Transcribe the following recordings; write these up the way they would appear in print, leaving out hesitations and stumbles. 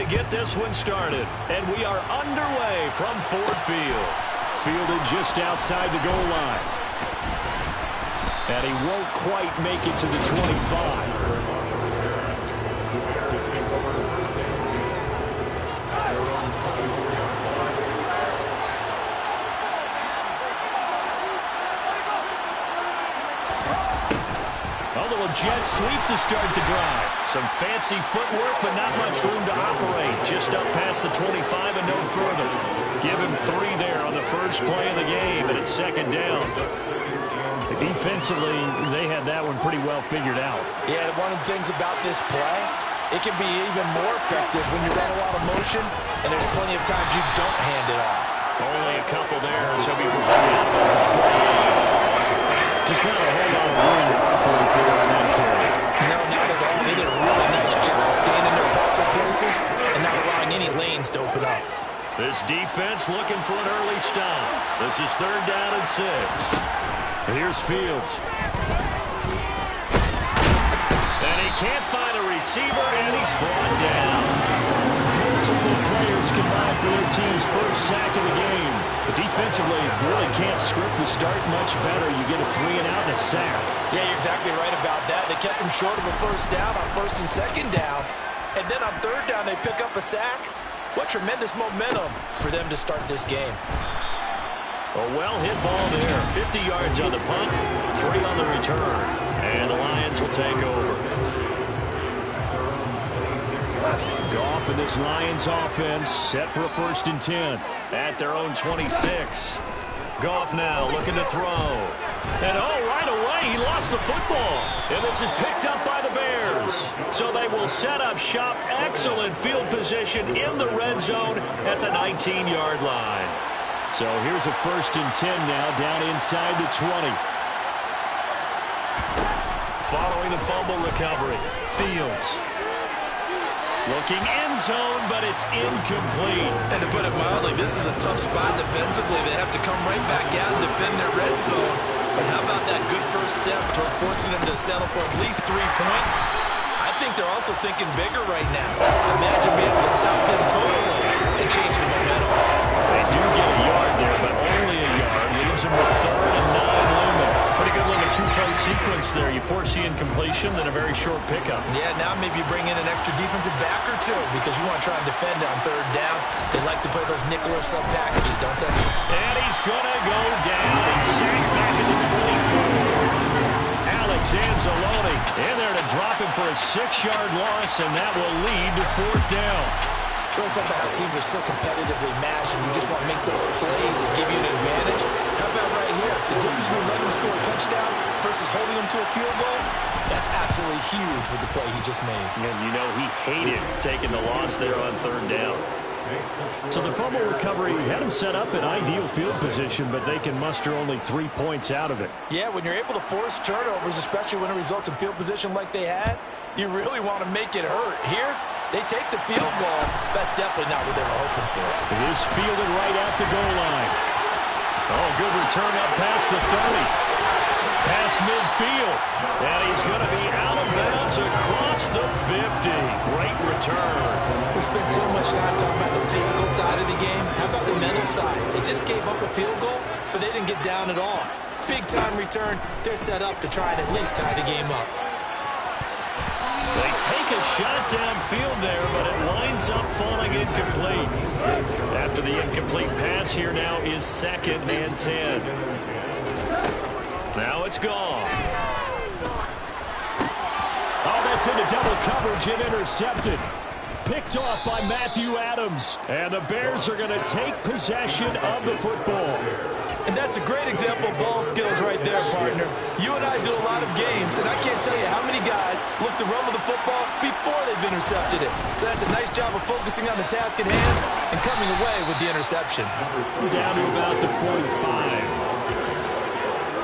get this one started. And we are underway from Ford Field. Fielded just outside the goal line. And he won't quite make it to the 25. Jet sweep to start the drive. Some fancy footwork, but not much room to operate. Just up past the 25 and no further. Give him 3 there on the first play of the game, and it's second down. Defensively, they had that one pretty well figured out. Yeah, one of the things about this play, it can be even more effective when you run a lot of motion, and there's plenty of times you don't hand it off. Only a couple there, so he will get down to the 28. Just not a whole lot of room to operate there on that carry. No, not at all. They did a really nice job staying in their proper places and not allowing any lanes to open up. This defense looking for an early stop. This is 3rd down and 6. Here's Fields. And he can't find a receiver, and he's brought down. Multiple players combined for their team's first sack of the game. But defensively, really can't script the start much better. You get a 3 and out and a sack. Yeah, you're exactly right about that. They kept him short of a first down on 1st and 2nd down. And then on 3rd down, they pick up a sack. What tremendous momentum for them to start this game. A well-hit ball there. 50 yards on the punt, 3 on the return. And the Lions will take over. Goff and this Lions offense set for a 1st and 10. At their own 26. Goff now looking to throw. And right away, he lost the football. And this is picked up by the Bears. So they will set up shop. Excellent field position in the red zone at the 19-yard line. So here's a 1st and 10 now down inside the 20. Following the fumble recovery, Fields. Looking end zone, but it's incomplete. And to put it mildly, this is a tough spot defensively. They have to come right back out and defend their red zone. But how about that good first step toward forcing them to settle for at least 3 points? I think they're also thinking bigger right now. Imagine being able to stop them totally and change the momentum. They do get a yard there, but only a yard. Leaves them with 3rd and 9 looming. Pretty good little 2-play sequence there. You force the incompletion, then a very short pickup. Yeah, now maybe bring in an extra defensive back or 2 because you want to try and defend on 3rd down. They like to play those nickel or sub packages, don't they? And he's going to go down and sacked back at the 24. Alex Anzalone in there to drop him for a 6-yard loss, and that will lead to 4th down. We're talking about how teams are so competitively matched, and you just want to make those plays that give you an advantage. How about right here? The difference between letting them score a touchdown versus holding them to a field goal, that's absolutely huge with the play he just made. And you know he hated taking the loss there on 3rd down. So the fumble recovery had them set up in ideal field position, but they can muster only 3 points out of it. Yeah, when you're able to force turnovers, especially when it results in field position like they had, you really want to make it hurt. Here, they take the field goal. That's definitely not what they were hoping for. It is fielded right at the goal line. Oh, good return up past the 30. Past midfield. And he's going to be out of bounds across the 50. Great return. We spent so much time talking about the physical side of the game. How about the mental side? They just gave up a field goal, but they didn't get down at all. Big-time return. They're set up to try and at least tie the game up. They take a shot downfield there, but it winds up falling incomplete. After the incomplete pass, here now is 2nd and 10. Now it's gone. Oh, that's into double coverage and intercepted. Picked off by Matthew Adams. And the Bears are going to take possession of the football. And that's a great example of ball skills right there, partner. You and I do a lot of games, and I can't tell you how many guys look to run with the football before they've intercepted it. So that's a nice job of focusing on the task at hand and coming away with the interception. Down to about the 45.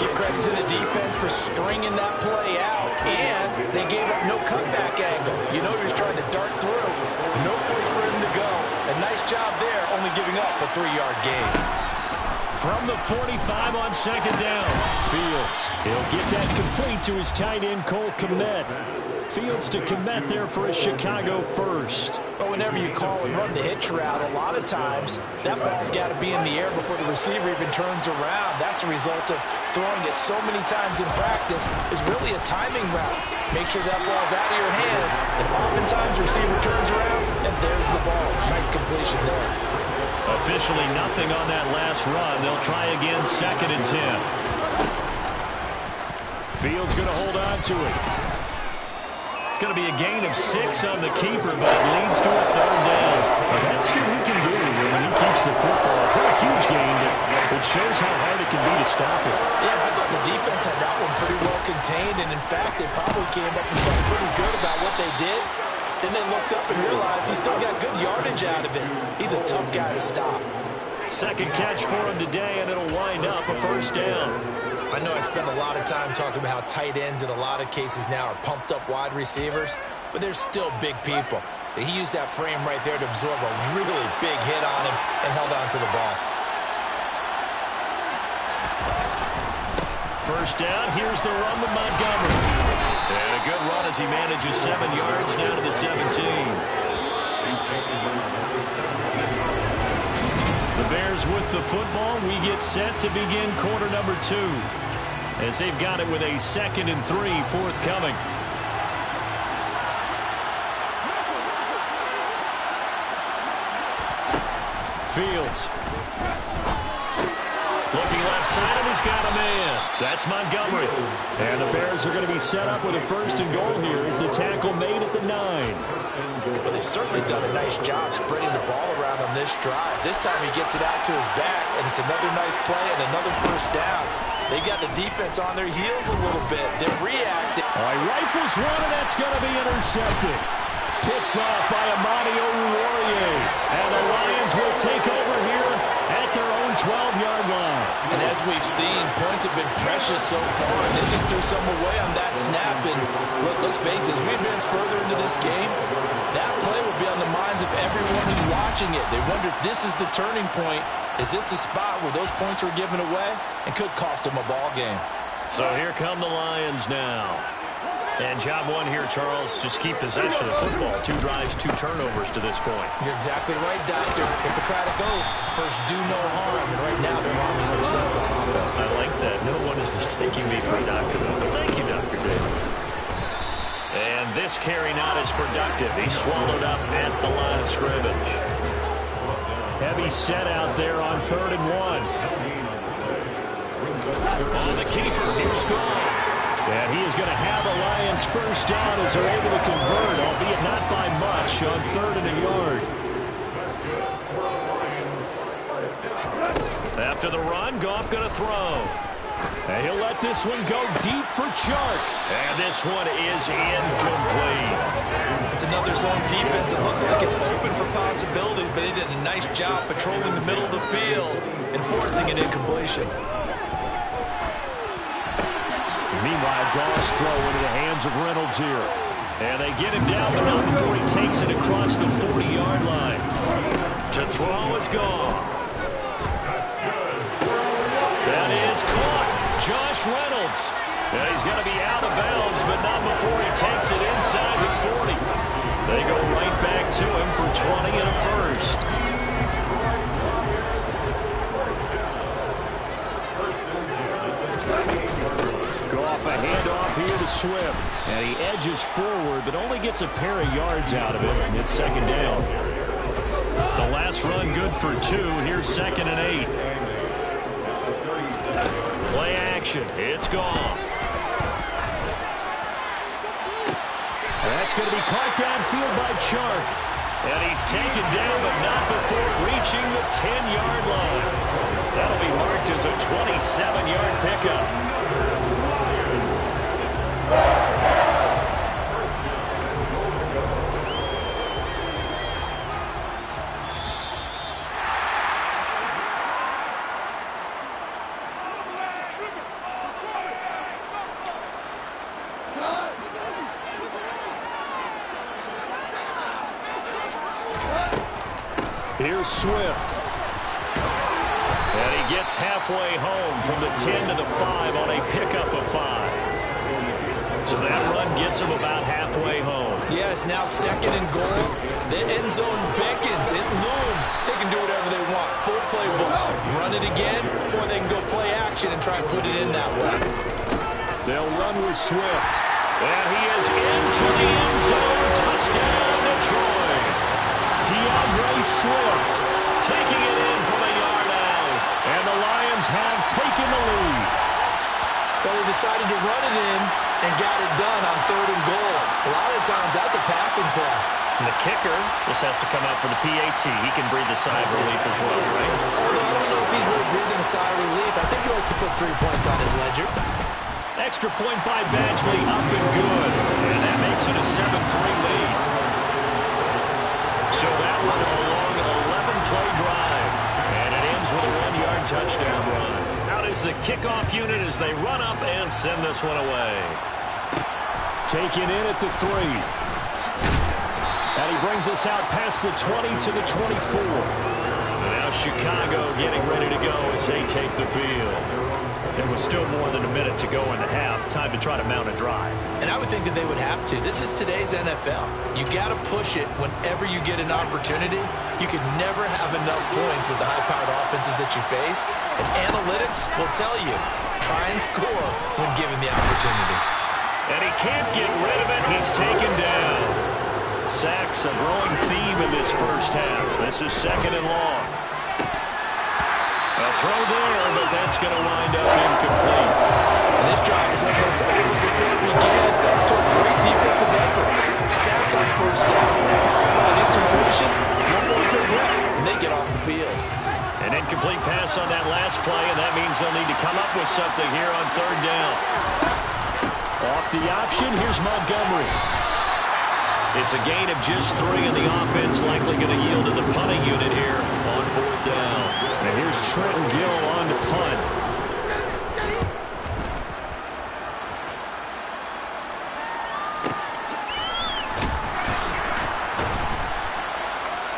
Give credit to the defense for stringing that play out, and they gave up no cutback angle. You know they're just trying to dart through. No place for him to go. A nice job there, only giving up a 3-yard gain. From the 45 on 2nd down. Fields, he'll get that complete to his tight end, Cole Kmet. Fields to commit there for a Chicago first. But whenever you call and run the hitch route, a lot of times that ball's got to be in the air before the receiver even turns around. That's the result of throwing it so many times in practice is really a timing route. Make sure that ball's out of your hands, and oftentimes the receiver turns around, and there's the ball. Nice completion there. Officially nothing on that last run. They'll try again, 2nd and 10. Fields going to hold on to it. It's going to be a gain of 6 on the keeper, but it leads to a 3rd down. That's what he can do when he keeps the football. It's not a huge gain, but it shows how hard it can be to stop it. Yeah, I thought the defense had that one pretty well contained, and in fact, they probably came up and felt pretty good about what they did. Then they looked up and realized he still got good yardage out of it. He's a tough guy to stop. 2nd catch for him today, and it'll wind up a 1st down. I know I spent a lot of time talking about how tight ends in a lot of cases now are pumped up wide receivers, but they're still big people. He used that frame right there to absorb a really big hit on him and held on to the ball. 1st down, here's the run with Montgomery. And a good run as he manages 7 yards down to the 17. The Bears with the football. We get set to begin quarter number 2 as they've got it with a 2nd and 3 forthcoming. Fields. Looking left side, and he's got a man. That's Montgomery. And the Bears are going to be set up with a 1st and goal here as the tackle made at the 9. Well, they've certainly done a nice job spreading the ball around on this drive. This time he gets it out to his back, and it's another nice play and another 1st down. They got the defense on their heels a little bit. They're reacting. All right, rifles one, and that's going to be intercepted. Picked off by Amani Oruwariye. And the Lions will take over here at their own 12-yard line. And as we've seen, points have been precious so far. They just threw some away on that snap. And look, let's face it, as we advance further into this game, that play will be on the minds of everyone who's watching it. They wonder if this is the turning point. Is this the spot where those points were given away and could cost them a ball game? So here come the Lions now. And job one here, Charles, just keep possession of the football. 2 drives, 2 turnovers to this point. You're exactly right, Doctor. Hippocratic oath. First, do no harm. And right now, they're harming themselves on offense. I like that. No one is mistaking me for a doctor, though. But thank you, Dr. Davis. And this carry not as productive. He's swallowed up at the line of scrimmage. Heavy set out there on 3rd and 1. On the keeper, here's Goff. And he is going to have the Lions 1st down as they're able to convert, albeit not by much, on 3rd and a yard. After the run, Goff going to throw. And he'll let this one go deep for Chark. And this one is incomplete. It's another zone defense. It looks like it's open for possibilities, but they did a nice job patrolling the middle of the field and forcing an incompletion. Meanwhile, Goff's throw into the hands of Reynolds here. And they get him down, but not before he takes it across the 40-yard line. To throw is Goff. That is caught. Josh Reynolds. And he's going to be out of bounds, but not before he takes it inside the 40. They go right back to him for 20 and a 1st. Goff, a handoff here to Swift. And he edges forward, but only gets a pair of yards out of it. It's 2nd down. The last run good for 2. Here's 2nd and 8. Play action. It's Goff. That's going to be caught downfield by Chark. And he's taken down, but not before reaching the 10-yard line. That'll be marked as a 27-yard pickup. Here's Swift. And he gets halfway home from the 10 to the 5 on a pickup of 5. So that run gets them about halfway home. Yeah, it's now 2nd and goal. The end zone beckons. It looms. They can do whatever they want. Full play ball. Run it again, or they can go play action and try and put it in that way. They'll run with Swift. And he is into the end zone. Touchdown, Detroit. DeAndre Swift Taking it in from a yard out. And the Lions have taken the lead. But they decided to run it in and got it done on 3rd and goal. A lot of times that's a passing play. And the kicker just has to come out for the PAT. He can breathe a sigh of relief as well, right? Although I don't know if he's really breathing a sigh of relief. I think he likes to put 3 points on his ledger. Extra point by Badgley, up and good. And that makes it a 7-3 lead. So that one a long 11-play drive. And it ends with a 1-yard touchdown run. Out is the kickoff unit as they run up and send this one away. Taken in at the 3. And he brings us out past the 20 to the 24. And now Chicago getting ready to go as they take the field. There was still more than a minute to go in the half. Time to try to mount a drive. And I would think that they would have to. This is today's NFL. You got to push it whenever you get an opportunity. You can never have enough points with the high-powered offenses that you face. And analytics will tell you, try and score when given the opportunity. And he can't get rid of it. He's taken down. Sacks a growing theme in this first half. This is 2nd and long. A throw there, but that's going to wind up incomplete. And this drive is almost over before it began, thanks to a great defensive effort. Sacked on 1st down, an incompletion, 1 more good left, and they get off the field. An incomplete pass on that last play, and that means they'll need to come up with something here on 3rd down. Off the option, here's Montgomery. It's a gain of just 3, and the offense likely going to yield to the punting unit here on 4th down. And here's Trenton Gill on to punt.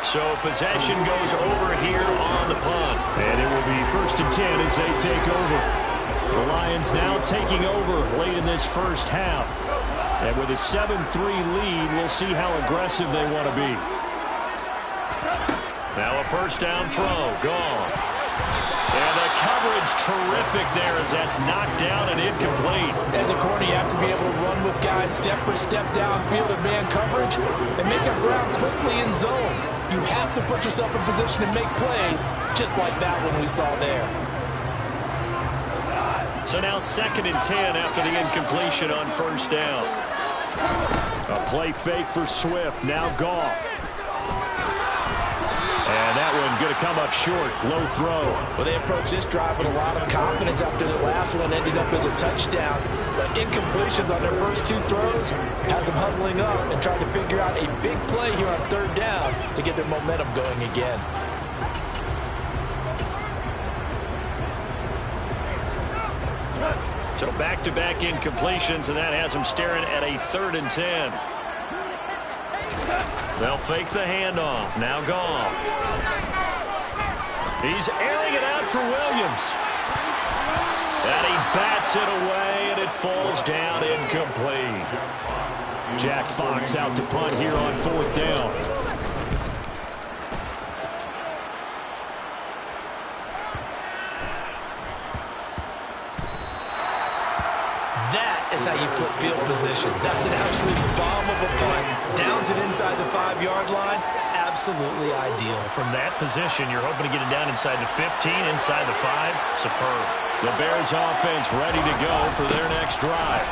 So possession goes over here on the punt. And it will be 1st and 10 as they take over. The Lions now taking over late in this first half. And with a 7-3 lead, we'll see how aggressive they want to be. Now a 1st down throw. Gone. And the coverage terrific there as that's knocked down and incomplete. As a corner, you have to be able to run with guys step for step downfield in man coverage and make up ground quickly in zone. You have to put yourself in position to make plays just like that one we saw there. So now 2nd and 10 after the incompletion on 1st down. A play fake for Swift. Now Goff. And that one going to come up short. Low throw. Well, they approached this drive with a lot of confidence after the last one ended up as a touchdown. But incompletions on their first 2 throws has them huddling up and trying to figure out a big play here on 3rd down to get their momentum going again. So back-to-back incompletions, and that has them staring at a 3rd and 10. They'll fake the handoff. Now Goff. He's airing it out for Williams. And he bats it away, and it falls down incomplete. Jack Fox out to punt here on 4th down. That is how you flip field position. That's an absolute bomb of a punt. Downs it inside the 5-yard line. Absolutely ideal. From that position, you're hoping to get it down inside the 15, inside the 5. Superb. The Bears offense ready to go for their next drive.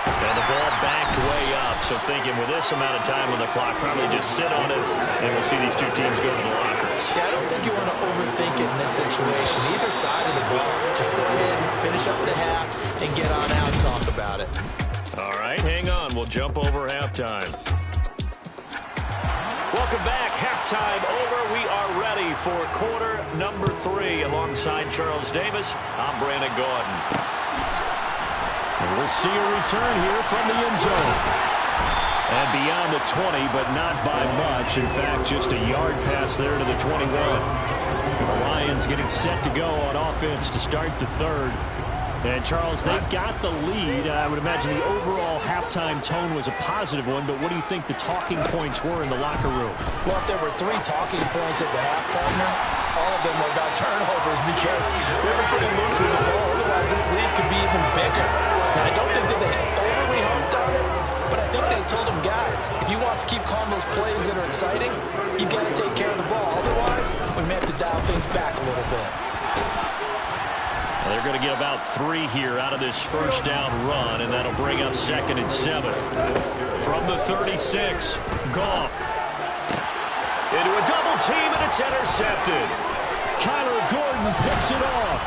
And the ball backed way up. So thinking with this amount of time on the clock, probably just sit on it, and we'll see these 2 teams go to the lockers. Yeah, I don't think you want to overthink it in this situation. Either side of the ball. Just go ahead and finish up the half and get on out and talk about it. All right, hang on. We'll jump over halftime. Welcome back. Halftime over. We are ready for quarter number 3. Alongside Charles Davis, I'm Brandon Gaudin. And we'll see a return here from the end zone. And beyond the 20, but not by much. In fact, just a yard pass there to the 21. The Lions getting set to go on offense to start the 3rd. And, Charles, they got the lead. I would imagine the overall halftime tone was a positive one, but what do you think the talking points were in the locker room? Well, if there were 3 talking points at the half, partner, all of them were about turnovers because they were pretty loose with the ball. Otherwise, this lead could be even bigger. Now, I don't think that they overly honked on it, but I think they told them, guys, if you want to keep calling those plays that are exciting, you've got to take care of the ball. Otherwise, we may have to dial things back a little bit. They're going to get about 3 here out of this first down run, and that'll bring up 2nd and 7. From the 36, Goff. Into a double team, and it's intercepted. Kyler Gordon picks it off.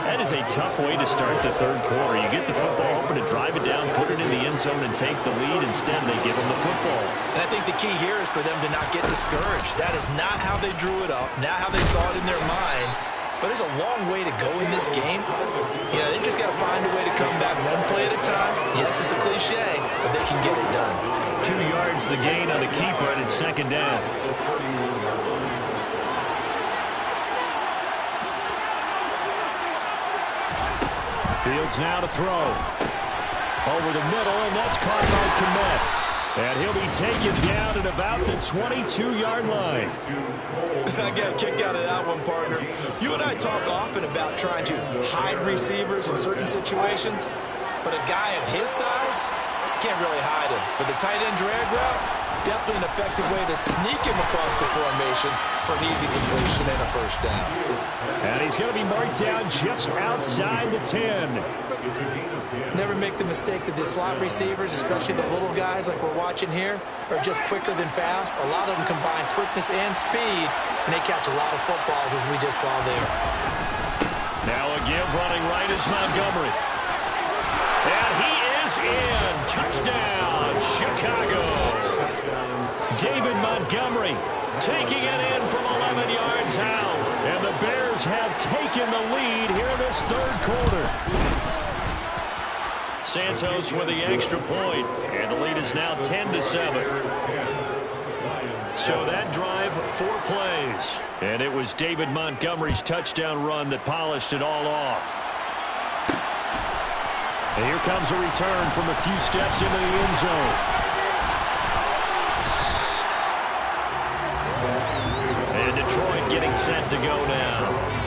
That is a tough way to start the third quarter. You get the football open to drive it down, put it in the end zone, and take the lead. Instead, they give them the football. And I think the key here is for them to not get discouraged. That is not how they drew it up, not how they saw it in their minds. But there's a long way to go in this game. You know, they just got to find a way to come back one play at a time. Yes, it's a cliche, but they can get it done. 2 yards the gain on the keeper, and it's 2nd down. Fields now to throw. Over the middle, and that's caught by Kmet. And he'll be taken down at about the 22-yard line. I got a kick out of that one, partner. You and I talk often about trying to hide receivers in certain situations, but a guy of his size can't really hide him. But the tight end drag route, definitely an effective way to sneak him across the formation for an easy completion and a first down. And he's going to be marked down just outside the 10. Never make the mistake that the slot receivers, especially the little guys like we're watching here, are just quicker than fast. A lot of them combine quickness and speed, and they catch a lot of footballs, as we just saw there. Now a give running right is Montgomery. And he is in. Touchdown, Chicago. David Montgomery taking it in from 11 yards out. And the Bears have taken the lead here in this third quarter. Santos with the extra point, and the lead is now 10-7. So that drive, 4 plays. And it was David Montgomery's touchdown run that polished it all off. And here comes a return from a few steps into the end zone. And Detroit getting set to go now.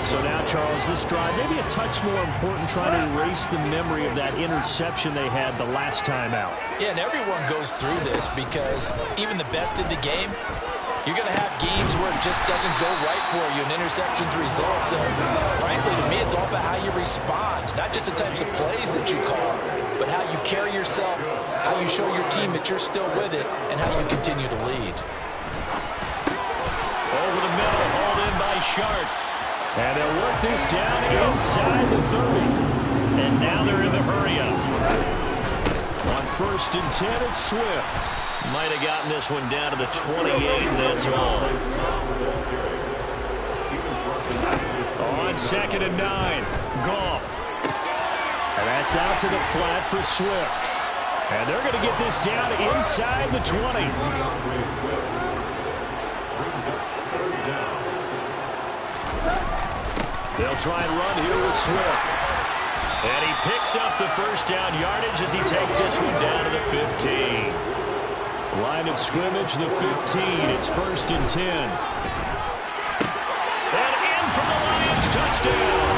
So now, Charles, this drive maybe a touch more important, trying to erase the memory of that interception they had the last time out. Yeah, and everyone goes through this because even the best in the game, you're going to have games where it just doesn't go right for you, and interceptions result. So, frankly, to me, it's all about how you respond, not just the types of plays that you call, but how you carry yourself, how you show your team that you're still with it, and how you continue to lead. Over the middle, hauled in by Sharp. And they'll work this down inside the 30. And now they're in the hurry-up. On 1st and 10, it's Swift. Might have gotten this one down to the 28, and that's all. On 2nd and 9, Goff. And that's out to the flat for Swift. And they're going to get this down inside the 20. They'll try and run here with Swift. And he picks up the first down yardage as he takes this one down to the 15. Line of scrimmage, the 15. It's 1st and 10. And in for the Lions, touchdown.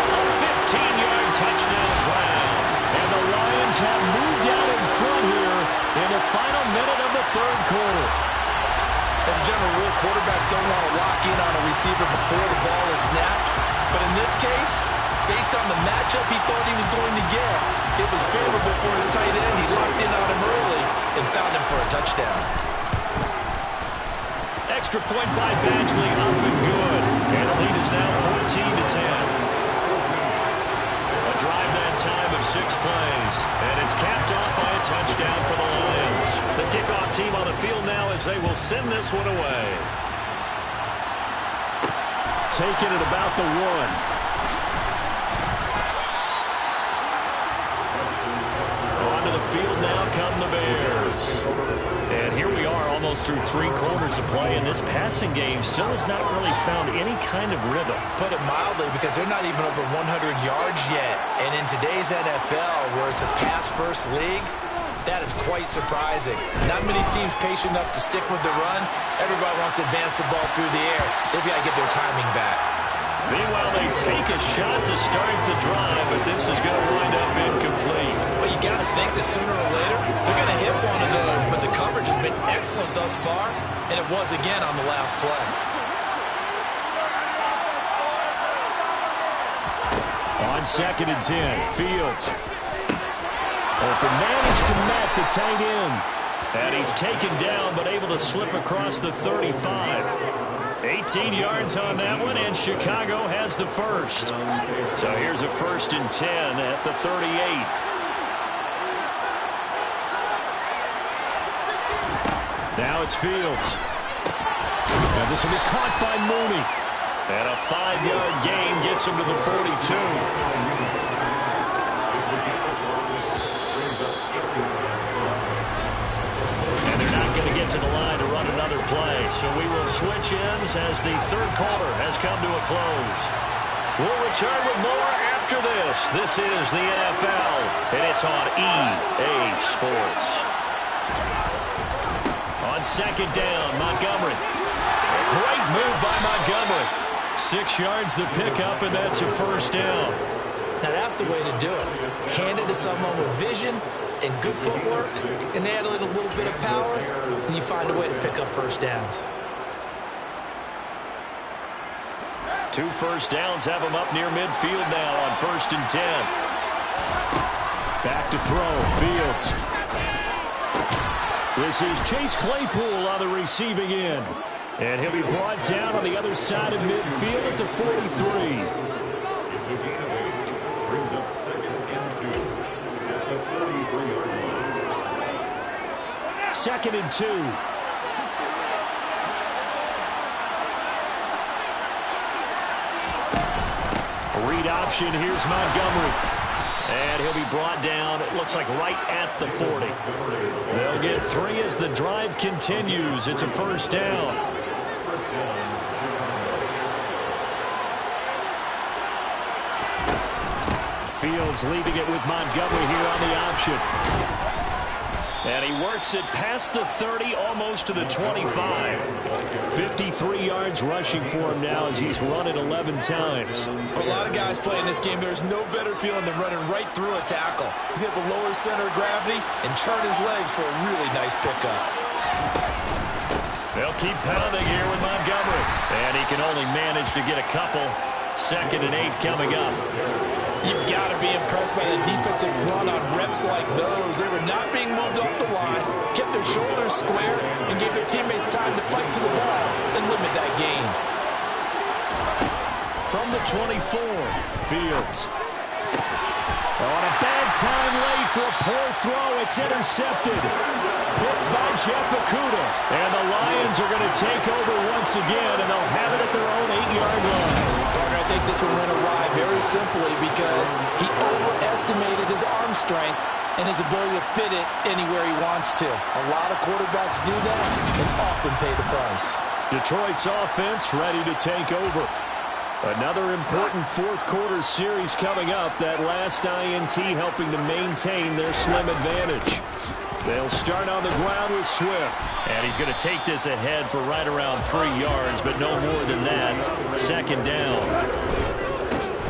A 15-yard touchdown Brown. And the Lions have moved out in front here in the final minute of the third quarter. As a general rule, quarterbacks don't want to lock in on a receiver before the ball is snapped. But in this case, based on the matchup he thought he was going to get, it was favorable for his tight end. He locked in on him early and found him for a touchdown. Extra point by Badgley, up and good. And the lead is now 14-10. A drive that time of 6 plays. And it's capped off by a touchdown for the Lions. The kickoff team on the field now as they will send this one away. Taken at about the 1. Onto the field now come the Bears. And here we are almost through 3 quarters of play, and this passing game still has not really found any kind of rhythm. Put it mildly, because they're not even over 100 yards yet. And in today's NFL, where it's a pass-first league, that is quite surprising. Not many teams patient enough to stick with the run. Everybody wants to advance the ball through the air. They've got to get their timing back. Meanwhile, they take a shot to start the drive, but this is going to wind up incomplete. Well, you got to think that sooner or later, they're going to hit one of those, but the coverage has been excellent thus far, and it was again on the last play. On 2nd and 10, Fields. Open man is Kmet, the tight end. And he's taken down, but able to slip across the 35. 18 yards on that one, and Chicago has the first. So here's a 1st and 10 at the 38. Now it's Fields. And this will be caught by Mooney. And a 5-yard gain gets him to the 42. Going to get to the line to run another play. So we will switch ends as the 3rd quarter has come to a close. We'll return with more after this. This is the NFL, and it's on EA Sports. On 2nd down, Montgomery. A great move by Montgomery. 6 yards the pickup, and that's a 1st down. Now that's the way to do it. Hand it to someone with vision and good footwork, and add a little bit of power, and you find a way to pick up 1st downs. 2 first downs have him up near midfield now on 1st and 10. Back to throw, Fields. This is Chase Claypool on the receiving end. And he'll be brought down on the other side of midfield at the 43. It's a gain of 8. Brings up 2nd and 2 at the 43-yard line. 2nd and 2. Read option. Here's Montgomery. And he'll be brought down, it looks like right at the 40. They'll get 3 as the drive continues. It's a 1st down. Fields leaving it with Montgomery here on the option. And he works it past the 30, almost to the 25. 53 yards rushing for him now as he's run it 11 times. For a lot of guys playing this game, there's no better feeling than running right through a tackle. He's able to lower center of gravity and churn his legs for a really nice pickup. They'll keep pounding here with Montgomery. And he can only manage to get a couple. 2nd and 8 coming up. You've got to be impressed by the defensive front on reps like those. They were not being moved off the line, kept their shoulders square, and gave their teammates time to fight to the ball and limit that gain. From the 24, Fields. On a bad time late for a poor throw. It's intercepted. Picked by Jeff Okudah. And the Lions are going to take over once again, and they'll have it at their own 8-yard line. I think this one went awry very simply because he overestimated his arm strength and his ability to fit it anywhere he wants to. A lot of quarterbacks do that and often pay the price. Detroit's offense ready to take over. Another important 4th quarter series coming up. That last INT helping to maintain their slim advantage. They'll start on the ground with Swift. And he's going to take this ahead for right around 3 yards, but no more than that. 2nd down.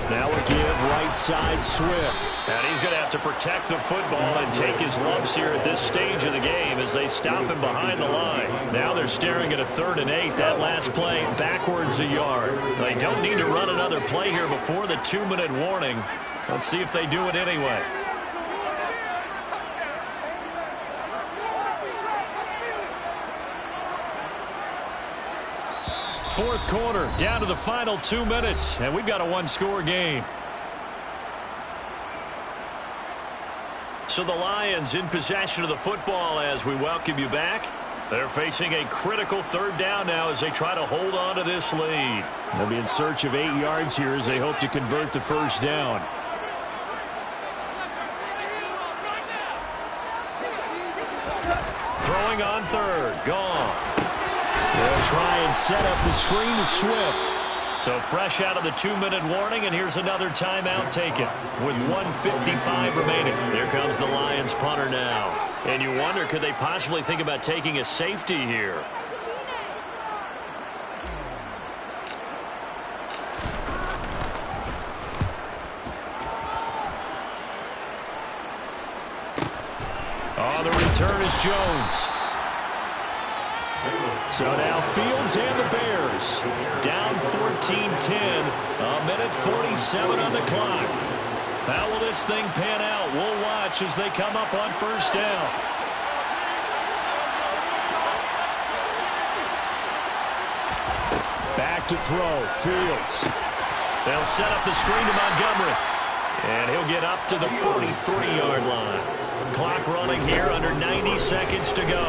Now a give right side Swift. And he's going to have to protect the football and take his lumps here at this stage of the game as they stop him behind the line. Now they're staring at a 3rd and 8. That last play backwards a yard. They don't need to run another play here before the 2-minute warning. Let's see if they do it anyway. 4th quarter, down to the final 2 minutes, and we've got a 1-score game. So the Lions in possession of the football as we welcome you back. They're facing a critical 3rd down now as they try to hold on to this lead. They'll be in search of 8 yards here as they hope to convert the 1st down. Throwing on third. Goff. They'll try and set up the screen to Swift. So fresh out of the 2-minute warning, and here's another timeout taken with 1:55 remaining. Here comes the Lions punter now. And you wonder, could they possibly think about taking a safety here? Oh, the return is Jones. So now Fields and the Bears Down 14-10. A minute 47 on the clock. How will this thing pan out? We'll watch as they come up on first down. back to throw. Fields. They'll set up the screen to Montgomery. And he'll get up to the 43-yard line. Clock running here, under 90 seconds to go.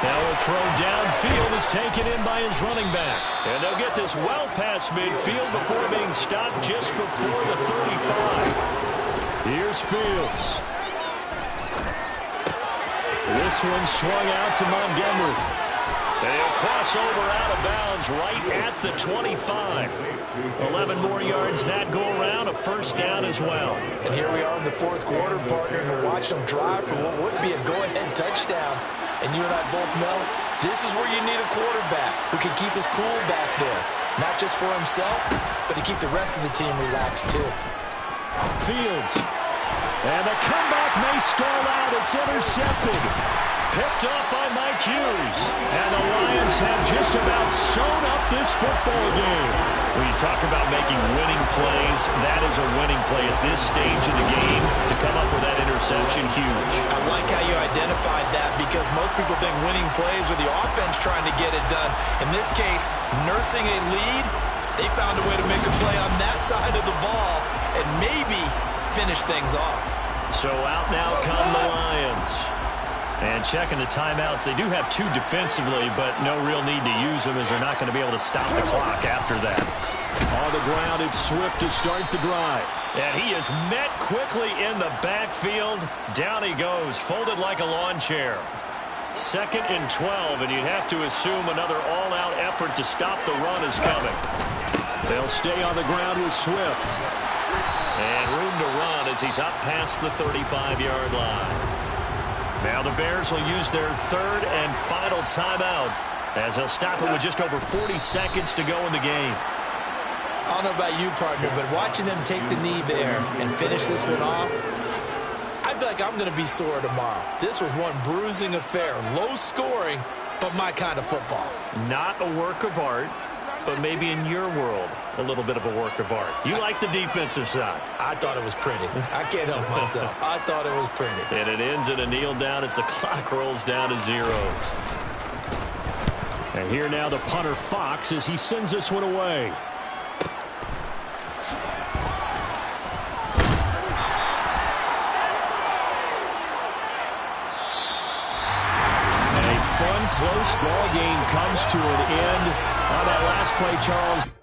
Now a throw downfield is taken in by his running back. And they'll get this well past midfield before being stopped just before the 35. Here's Fields. This one swung out to Montgomery. They'll cross over out of bounds right at the 25. 11 more yards that go around, a first down as well. And here we are in the fourth quarter, partner, and we're watching them drive for what would be a go-ahead touchdown. And you and I both know this is where you need a quarterback who can keep his cool back there. Not just for himself, but to keep the rest of the team relaxed too. Fields. And the comeback may stall out. It's intercepted. Picked off by Mike Hughes. And the Lions have just about sewn up this football game. When you talk about making winning plays, that is a winning play at this stage of the game. To come up with that interception, huge. I like how you identified that, because most people think winning plays are the offense trying to get it done. In this case, nursing a lead, they found a way to make a play on that side of the ball and maybe finish things off. So out now come the Lions. And checking the timeouts, they do have two defensively, but no real need to use them as they're not going to be able to stop the clock after that. On the ground, it's Swift to start the drive. And he is met quickly in the backfield. Down he goes, folded like a lawn chair. 2nd and 12, and you'd have to assume another all-out effort to stop the run is coming. They'll stay on the ground with Swift. And room to run as he's up past the 35-yard line. Now the Bears will use their third and final timeout as they'll stop it with just over 40 seconds to go in the game. I don't know about you, partner, but watching them take the knee there and finish this one off, I feel like I'm going to be sore tomorrow. This was one bruising affair. Low scoring, but my kind of football. Not a work of art, but maybe in your world, a little bit of a work of art. You like the defensive side. I thought it was pretty. I can't help myself. I thought it was pretty. And it ends in a kneel down as the clock rolls down to zeros. And here now the punter, Fox, as he sends this one away. A fun, close ball game comes to an end on that last play, Charles.